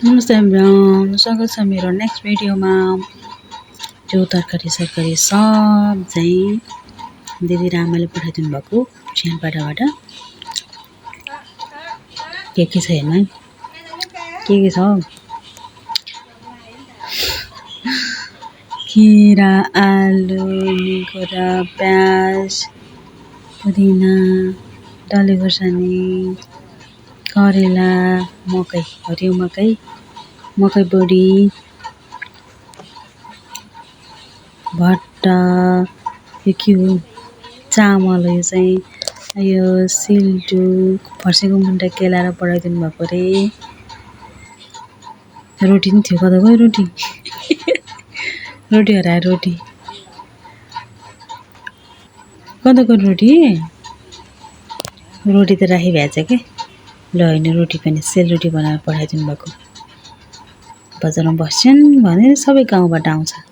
नमस्ते एभ्रिवान, स्वागत छ मेरो नेक्स्ट भिडियोमा। जो तरकारी सरकारी सब चाहिँ दिदी र आमाले पठाइदिनु भएको चियानपाडाबाट के छ हेर्नु है, के छ हौ। खीरा, आलु, निगुरा, प्याज, पुदिना, डल्ले खोर्सानी, करेला, मकै, हरियो मकै, मकै बोडी, भट्टा, यो के हो, चामल, यो चाहिँ यो सिल्टु, फर्सीको मुन्टा केलाएर पठाइदिनु भएको रे। रोटी पनि थियो, कता गयो रोटी? रोटी हरायो, रोटी कता गयो रोटी? रोटी त राखी भएछ के। ल होइन, रोटी पनि सेलरोटी बनाएर पठाइदिनु भएको। बजारमा बस्छन् भने सबै गाउँबाट आउँछ।